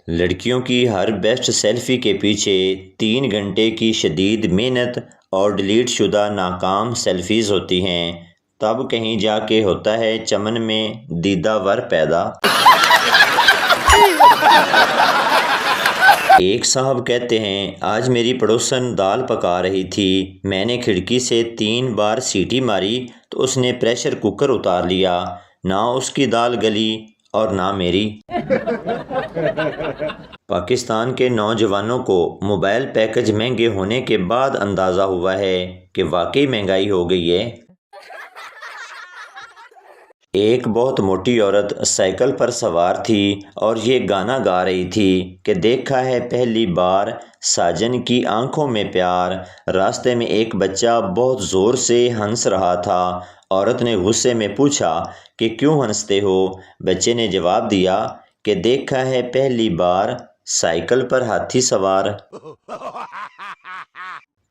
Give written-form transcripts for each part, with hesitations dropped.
لڑکیوں کی her best selfie کے پیچھے 3 گھنٹے کی شدید محنت اور ڈیلیٹ شدہ ناکام سیلفیز ہوتی ہیں، تب کہیں جا کے ہوتا ہے چمن میں دیدہ ور پیدا۔ ایک صاحب کہتے ہیں، آج میری پڑوسن دال پکا رہی تھی، میں نے کھڑکی سے 3 بار سیٹی ماری تو اس نے پریشر کوکر اتار لیا، نہ اس کی دال گلی اور نہ میری۔ پاکستان کے نوجوانوں کو موبائل پیکج مہنگے ہونے کے بعد اندازہ ہوا ہے کہ واقعی مہنگائی ہو گئی ہے۔ ایک بہت موٹی عورت سائیکل پر سوار تھی اور یہ گانا گا رہی تھی کہ دیکھا ہے پہلی بار ساجن کی آنکھوں میں پیار، راستے میں ایک بچہ بہت زور سے ہنس رہا تھا۔ عورت نے غصے میں پوچھا کہ کیوں ہنستے ہو؟ بچے نے جواب دیا کہ دیکھا ہے پہلی بار سائیکل پر ہاتھی سوار۔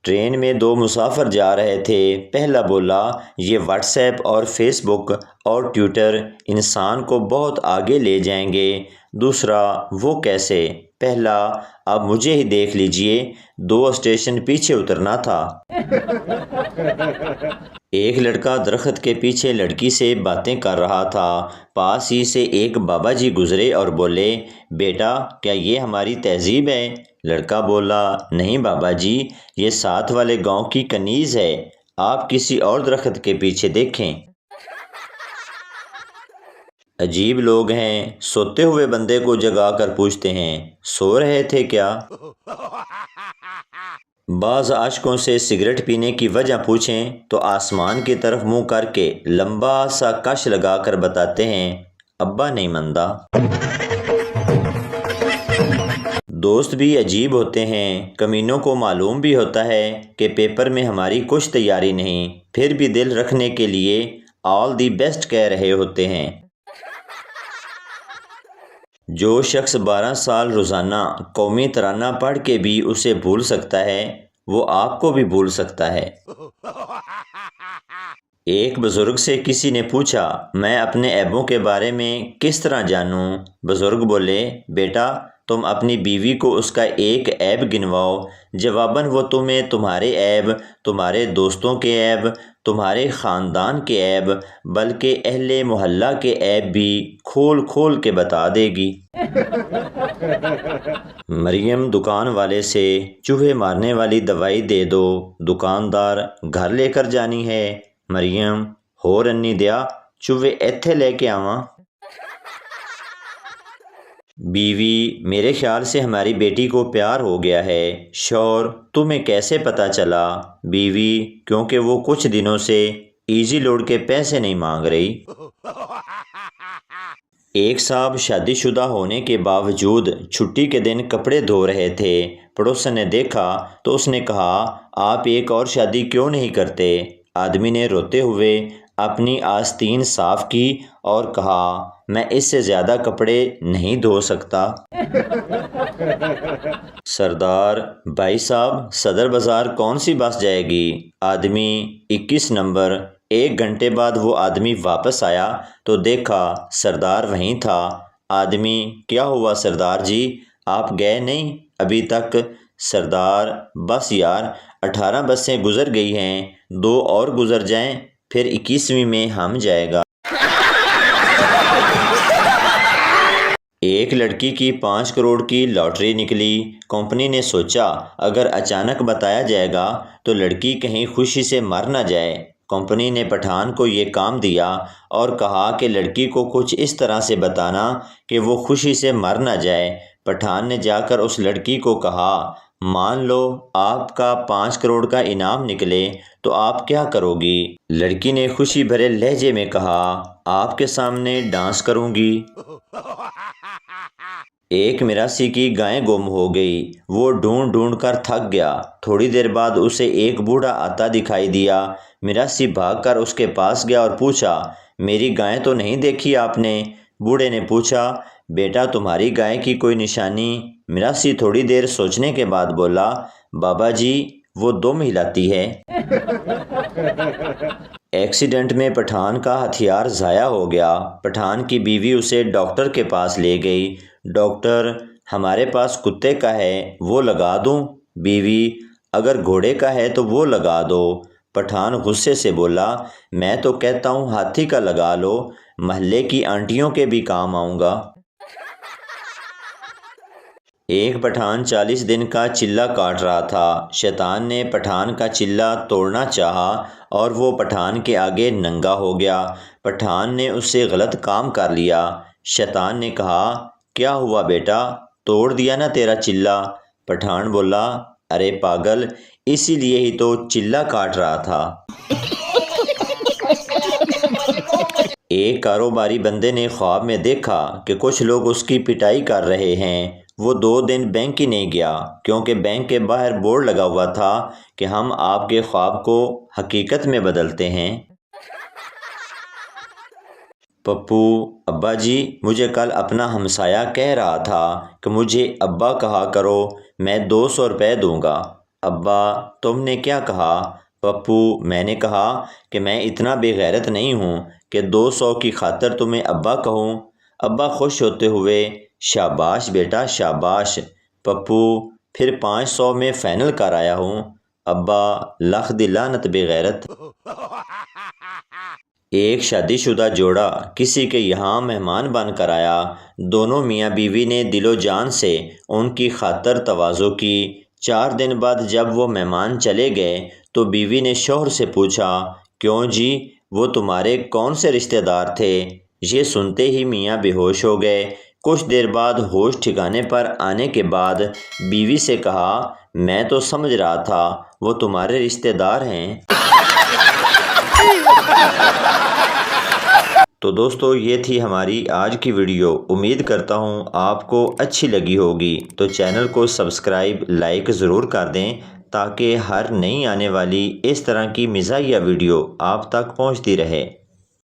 ٹرین میں 2 مسافر جا رہے تھے، پہلا بولا یہ واٹس ایپ اور فیس بک اور ٹویٹر انسان کو بہت آگے لے جائیں گے۔ دوسرا، وہ کیسے؟ پہلا، اب مجھے ہی دیکھ لیجئے، 2 اسٹیشن پیچھے اترنا تھا۔ ایک لڑکا درخت کے پیچھے لڑکی سے باتیں کر رہا تھا، پاس ہی سے ایک بابا جی گزرے اور بولے، بیٹا کیا یہ ہماری تہذیب ہے؟ لڑکا بولا، نہیں بابا جی، یہ ساتھ والے گاؤں کی کنیز ہے، آپ کسی اور درخت کے پیچھے دیکھیں۔ عجیب لوگ ہیں، سوتے ہوئے بندے کو جگا کر پوچھتے ہیں، سو رہے تھے کیا؟ بعض عاشقوں سے سگریٹ پینے کی وجہ پوچھیں تو آسمان کی طرف منہ کر کے لمبا سا کش لگا کر بتاتے ہیں، ابا نہیں ماندا۔ دوست بھی عجیب ہوتے ہیں، کمینوں کو معلوم بھی ہوتا ہے کہ پیپر میں ہماری کچھ تیاری نہیں، پھر بھی دل رکھنے کے لیے آل دی بیسٹ کہہ رہے ہوتے ہیں۔ جو شخص 12 سال روزانہ قومی ترانہ پڑھ کے بھی اسے بھول سکتا ہے، وہ آپ کو بھی بھول سکتا ہے۔ ایک بزرگ سے کسی نے پوچھا، میں اپنے عیبوں کے بارے میں کس طرح جانوں؟ بزرگ بولے، بیٹا تم اپنی بیوی کو اس کا ایک عیب گنواؤ، جواباً وہ تمہیں تمہارے عیب، تمہارے دوستوں کے عیب، تمہارے خاندان کے عیب، بلکہ اہل محلہ کے عیب بھی کھول کھول کے بتا دے گی۔ مریم دکان والے سے، چوہے مارنے والی دوائی دے دو، دکاندار گھر لے کر جانی ہے۔ مریم، ہور انی دیا، چوہے ایتھے لے کے آواں۔ بیوی، میرے خیال سے ہماری بیٹی کو پیار ہو گیا ہے۔ شوہر، تمہیں کیسے پتہ چلا؟ بیوی، کیونکہ وہ کچھ دنوں سے ایزی لوڈ کے پیسے نہیں مانگ رہی۔ ایک صاحب شادی شدہ ہونے کے باوجود چھٹی کے دن کپڑے دھو رہے تھے، پڑوسن نے دیکھا تو اس نے کہا، آپ ایک اور شادی کیوں نہیں کرتے؟ آدمی نے روتے ہوئے اپنی آستین صاف کی اور کہا، میں اس سے زیادہ کپڑے نہیں دھو سکتا۔ سردار، بھائی صاحب صدر بازار کون سی بس جائے گی؟ آدمی، 21 نمبر۔ 1 گھنٹے بعد وہ آدمی واپس آیا تو دیکھا سردار وہیں تھا۔ آدمی، کیا ہوا سردار جی، آپ گئے نہیں ابھی تک؟ سردار، بس یار 18 بسیں گزر گئی ہیں، 2 اور گزر جائیں پھر 21ویں میں ہم جائے گا۔ ایک لڑکی کی 5 کروڑ کی لاٹری نکلی، کمپنی نے سوچا اگر اچانک بتایا جائے گا تو لڑکی کہیں خوشی سے مر نہ جائے۔ کمپنی نے پٹھان کو یہ کام دیا اور کہا کہ لڑکی کو کچھ اس طرح سے بتانا کہ وہ خوشی سے مر نہ جائے۔ پٹھان نے جا کر اس لڑکی کو کہا، مان لو آپ کا 5 کروڑ کا انعام نکلے تو آپ کیا کرو گی؟ لڑکی نے خوشی بھرے لہجے میں کہا، آپ کے سامنے ڈانس کروں گی۔ ایک مراسی کی گائیں گم ہو گئی، وہ ڈھونڈ ڈھونڈ کر تھک گیا۔ تھوڑی دیر بعد اسے ایک بوڑھا آتا دکھائی دیا۔ مراسی بھاگ کر اس کے پاس گیا اور پوچھا، میری گائیں تو نہیں دیکھی آپ نے؟ بوڑھے نے پوچھا، بیٹا تمہاری گائے کی کوئی نشانی؟ مراسی تھوڑی دیر سوچنے کے بعد بولا، بابا جی وہ دم ہلاتی ہے۔ ایکسیڈنٹ میں پٹھان کا ہتھیار ضائع ہو گیا۔ پٹھان کی بیوی اسے ڈاکٹر کے پاس لے گئی۔ ڈاکٹر ہمارے پاس کتے کا ہے وہ لگا دوں؟ بیوی: اگر گھوڑے کا ہے تو وہ لگا دو۔ پٹھان غصے سے بولا: میں تو کہتا ہوں ہاتھی کا لگا لو، محلے کی آنٹیوں کے بھی کام آؤں گا۔ ایک پٹھان 40 دن کا چلہ کاٹ رہا تھا۔ شیطان نے پٹھان کا چلہ توڑنا چاہا اور وہ پٹھان کے آگے ننگا ہو گیا۔ پٹھان نے اس سے غلط کام کر لیا۔ شیطان نے کہا: کیا ہوا بیٹا، توڑ دیا نا تیرا چلہ؟ پٹھان بولا: ارے پاگل، اسی لیے ہی تو چلہ کاٹ رہا تھا۔ ایک کاروباری بندے نے خواب میں دیکھا کہ کچھ لوگ اس کی پٹائی کر رہے ہیں۔ وہ 2 دن بینک ہی نہیں گیا کیونکہ بینک کے باہر بورڈ لگا ہوا تھا کہ ہم آپ کے خواب کو حقیقت میں بدلتے ہیں۔ پپو: ابا جی، مجھے کل اپنا ہمسایہ کہہ رہا تھا کہ مجھے ابا کہا کرو، میں 200 روپے دوں گا۔ ابا: تم نے کیا کہا؟ پپو: میں نے کہا کہ میں اتنا بے غیرت نہیں ہوں کہ 200 کی خاطر تمہیں ابا کہوں۔ ابا خوش ہوتے ہوئے: شاباش بیٹا شاباش۔ پپو: پھر 500 میں فائنل کر آیا ہوں۔ ابا: لکھ دی لعنت بے غیرت۔ ایک شادی شدہ جوڑا کسی کے یہاں مہمان بن کر آیا۔ دونوں میاں بیوی نے دل و جان سے ان کی خاطر تواضع کی۔ 4 دن بعد جب وہ مہمان چلے گئے تو بیوی نے شوہر سے پوچھا: کیوں جی، وہ تمہارے کون سے رشتہ دار تھے؟ یہ سنتے ہی میاں بے ہوش ہو گئے۔ کچھ دیر بعد ہوش ٹھکانے پر آنے کے بعد بیوی سے کہا: میں تو سمجھ رہا تھا وہ تمہارے رشتہ دار ہیں۔ تو دوستو، یہ تھی ہماری آج کی ویڈیو۔ امید کرتا ہوں آپ کو اچھی لگی ہوگی۔ تو چینل کو سبسکرائب، لائک ضرور کر دیں تاکہ ہر نئی آنے والی اس طرح کی مزاحیہ ویڈیو آپ تک پہنچتی رہے۔